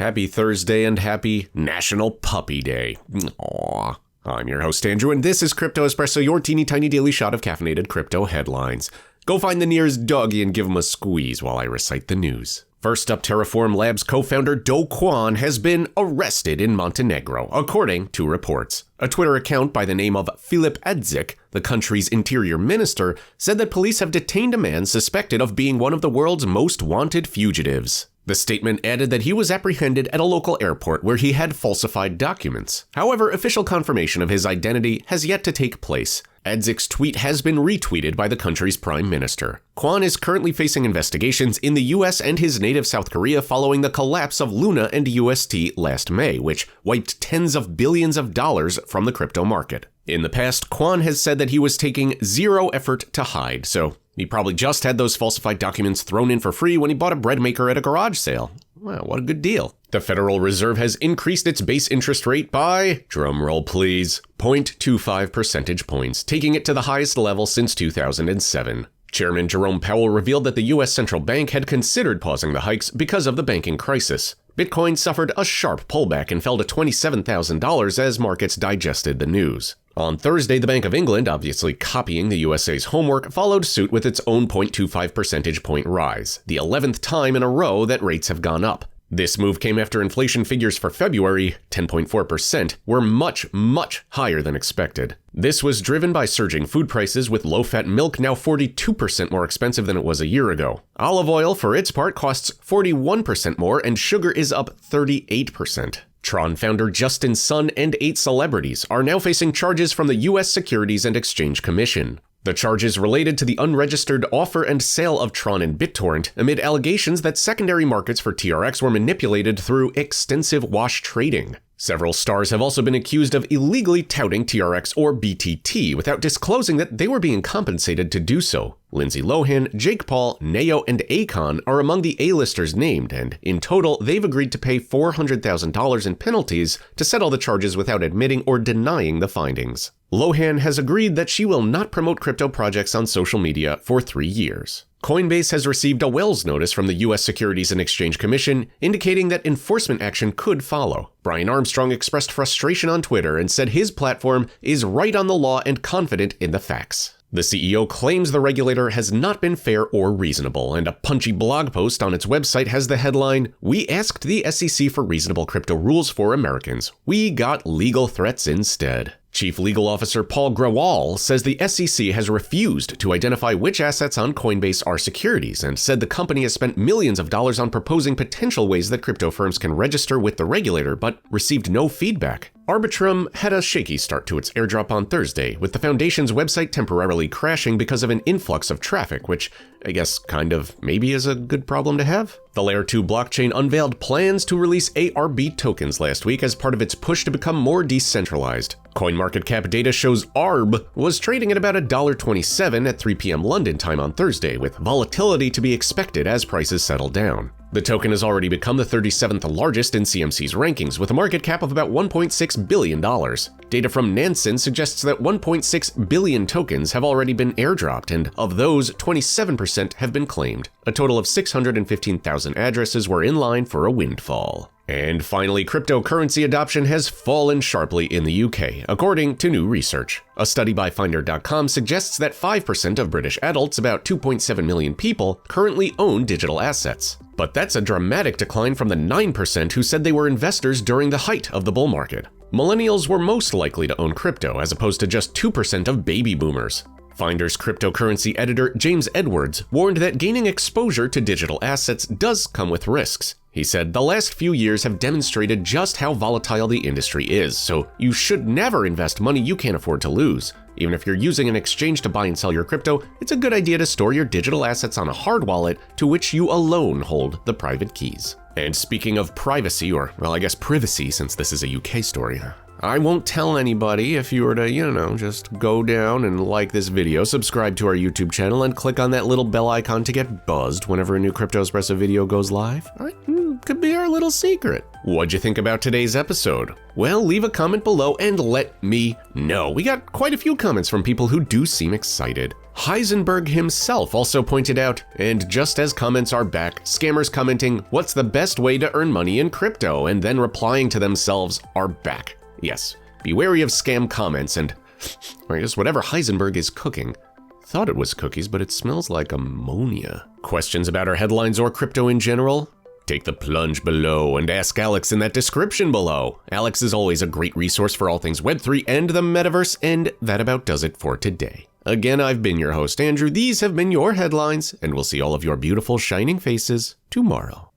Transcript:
Happy Thursday and happy National Puppy Day. Aww. I'm your host, Andrew, and this is Crypto Espresso, your teeny tiny daily shot of caffeinated crypto headlines. Go find the nearest doggy and give him a squeeze while I recite the news. First up, Terraform Labs co-founder Kwon has been arrested in Montenegro, according to reports. A Twitter account by the name of Filip Edzik, the country's interior minister, said that police have detained a man suspected of being one of the world's most wanted fugitives. The statement added that he was apprehended at a local airport where he had falsified documents. However, official confirmation of his identity has yet to take place. Edzik's tweet has been retweeted by the country's prime minister. Kwon is currently facing investigations in the US and his native South Korea following the collapse of Luna and UST last May, which wiped tens of billions of dollars from the crypto market. In the past, Kwon has said that he was taking zero effort to hide, so he probably just had those falsified documents thrown in for free when he bought a bread maker at a garage sale. Wow, what a good deal. The Federal Reserve has increased its base interest rate by, drumroll please, 0.25 percentage points, taking it to the highest level since 2007. Chairman Jerome Powell revealed that the U.S. Central Bank had considered pausing the hikes because of the banking crisis. Bitcoin suffered a sharp pullback and fell to $27,000 as markets digested the news. On Thursday, the Bank of England, obviously copying the USA's homework, followed suit with its own 0.25 percentage point rise, the 11th time in a row that rates have gone up. This move came after inflation figures for February, 10.4%, were much higher than expected. This was driven by surging food prices, with low-fat milk now 42% more expensive than it was a year ago. Olive oil, for its part, costs 41% more, and sugar is up 38%. Tron founder Justin Sun and 8 celebrities are now facing charges from the U.S. Securities and Exchange Commission. The charges related to the unregistered offer and sale of Tron and BitTorrent amid allegations that secondary markets for TRX were manipulated through extensive wash trading. Several stars have also been accused of illegally touting TRX or BTT without disclosing that they were being compensated to do so. Lindsay, Lohan, Jake Paul, Neo, and Akon are among the A-listers named, and in total, they've agreed to pay $400,000 in penalties to settle the charges without admitting or denying the findings. Lohan has agreed that she will not promote crypto projects on social media for 3 years. Coinbase has received a Wells notice from the U.S. Securities and Exchange Commission, indicating that enforcement action could follow. Brian Armstrong expressed frustration on Twitter and said his platform is right on the law and confident in the facts. The CEO claims the regulator has not been fair or reasonable, and a punchy blog post on its website has the headline, "We asked the SEC for reasonable crypto rules for Americans. We got legal threats instead." Chief Legal Officer Paul Grewal says the SEC has refused to identify which assets on Coinbase are securities and said the company has spent millions of dollars on proposing potential ways that crypto firms can register with the regulator, but received no feedback. Arbitrum had a shaky start to its airdrop on Thursday, with the foundation's website temporarily crashing because of an influx of traffic, which I guess kind of maybe is a good problem to have. The Layer 2 blockchain unveiled plans to release ARB tokens last week as part of its push to become more decentralized. CoinMarketCap data shows ARB was trading at about $1.27 at 3 p.m. London time on Thursday, with volatility to be expected as prices settle down. The token has already become the 37th largest in CMC's rankings, with a market cap of about $1.6 billion. Data from Nansen suggests that 1.6 billion tokens have already been airdropped, and of those, 27% have been claimed. A total of 615,000 addresses were in line for a windfall. And finally, cryptocurrency adoption has fallen sharply in the UK, according to new research. A study by Finder.com suggests that 5% of British adults, about 2.7 million people, currently own digital assets. But that's a dramatic decline from the 9% who said they were investors during the height of the bull market. Millennials were most likely to own crypto, as opposed to just 2% of baby boomers. Finder's cryptocurrency editor James Edwards warned that gaining exposure to digital assets does come with risks. He said, "The last few years have demonstrated just how volatile the industry is, so you should never invest money you can't afford to lose. Even if you're using an exchange to buy and sell your crypto, it's a good idea to store your digital assets on a hard wallet to which you alone hold the private keys." And speaking of privacy, or well, I guess privacy since this is a UK story, I won't tell anybody if you were to, just go down and like this video, subscribe to our YouTube channel, and click on that little bell icon to get buzzed whenever a new Crypto Espresso video goes live. Could be our little secret. What'd you think about today's episode? Well, leave a comment below and let me know. We got quite a few comments from people who do seem excited. Heisenberg himself also pointed out, and just as comments are back, scammers commenting, "What's the best way to earn money in crypto?" and then replying to themselves are back. Yes, be wary of scam comments and, or I guess whatever Heisenberg is cooking. Thought it was cookies, but it smells like ammonia. Questions about our headlines or crypto in general? Take the plunge below and ask Alex in that description below. Alex is always a great resource for all things Web3 and the metaverse, and that about does it for today. Again, I've been your host, Andrew. These have been your headlines, and we'll see all of your beautiful shining faces tomorrow.